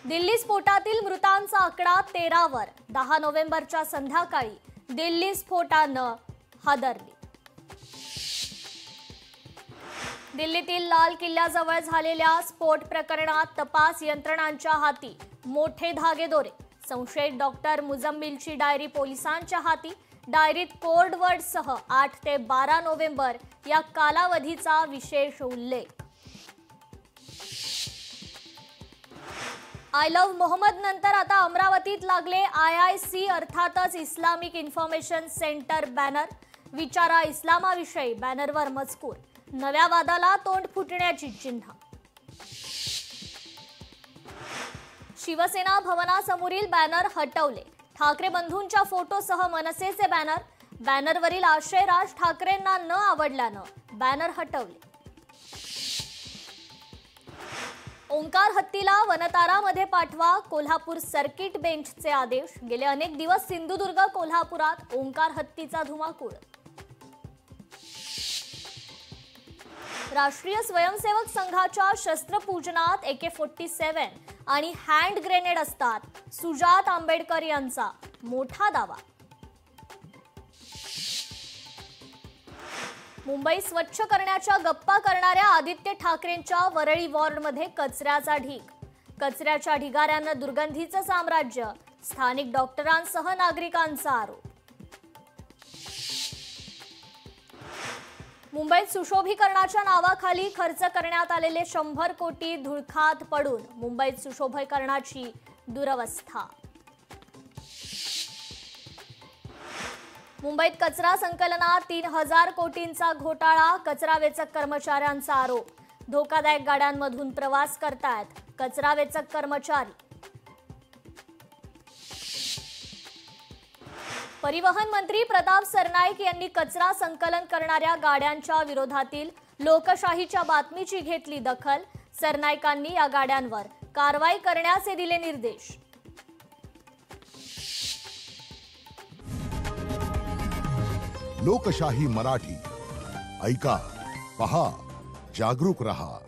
दिल्ली स्फोटातील मृतांचा आकडा 13 वर। 10 नोव्हेंबरच्या संध्याकाळी दिल्ली स्फोटानं हादरली। दिल्लीतील लाल किल्ल्याजवळ झालेल्या स्फोट प्रकरणात तपास यंत्रणांच्या हाती मोठे धागेदोरे। संशयित डॉक्टर मुजम्मिलची डायरी पोलिसांच्या हाती। डायरीत कोडवर्डसह 8 ते 12 नोव्हेंबर या कालावधीचा विशेष उल्लेख। आय लव्ह मोहम्मद नंतर आता अमरावतीत लागले IIC अर्थातच इस्लामिक इन्फॉर्मेशन सेंटर बॅनर। विचारा इस्लामाविषयी बॅनरवर मजकूर। नव्या वादाला तोंड फुटण्याची चिन्ह। शिवसेना भवनासमोरील बॅनर हटवले। ठाकरे बंधूंच्या फोटोसह मनसेचे बॅनर। बॅनरवरील आशय राज ठाकरेंना न आवडल्यानं बॅनर हटवले। ओंकार हत्तीला वनतारामध्ये पाठवा, कोल्हापूर सर्किट बेंचचे आदेश। गेले अनेक दिवस सिंधुदुर्ग कोल्हापुरात ओंकार हत्तीचा धुमाकूळ। राष्ट्रीय स्वयंसेवक संघाच्या शस्त्रपूजनात AK-47 आणि हँड ग्रेनेड असतात, सुजात आंबेडकर यांचा मोठा दावा। मुंबई स्वच्छ करण्याच्या गप्पा करणाऱ्या आदित्य ठाकरेंच्या वरळी वॉर्डमध्ये कचऱ्याचा ढीग। कचऱ्याच्या ढिगाऱ्यांना दुर्गंधीचं साम्राज्य। स्थानिक डॉक्टरांसह नागरिकांचा आरोप। मुंबईत सुशोभीकरणाच्या नावाखाली खर्च करण्यात आलेले 100 कोटी धुळखात पडून मुंबईत सुशोभीकरणाची दुरवस्था। मुंबईत कचरा संकलनात 3000 कोटींचा घोटाळा। कचरा वेचक कर्मचाऱ्यांचा आरोप। धोकादायक गाड्यांमधून प्रवास करतायत कचरा वेचक कर्मचारी। परिवहन मंत्री प्रताप सरनाईक यांनी कचरा संकलन करणाऱ्या गाड्यांच्या विरोधातील लोकशाहीच्या बातमीची घेतली दखल। सरनाईकांनी या गाड्यांवर कारवाई करण्याचे दिले निर्देश। लोकशाही मराठी ऐका, पहा, जागरूक रहा।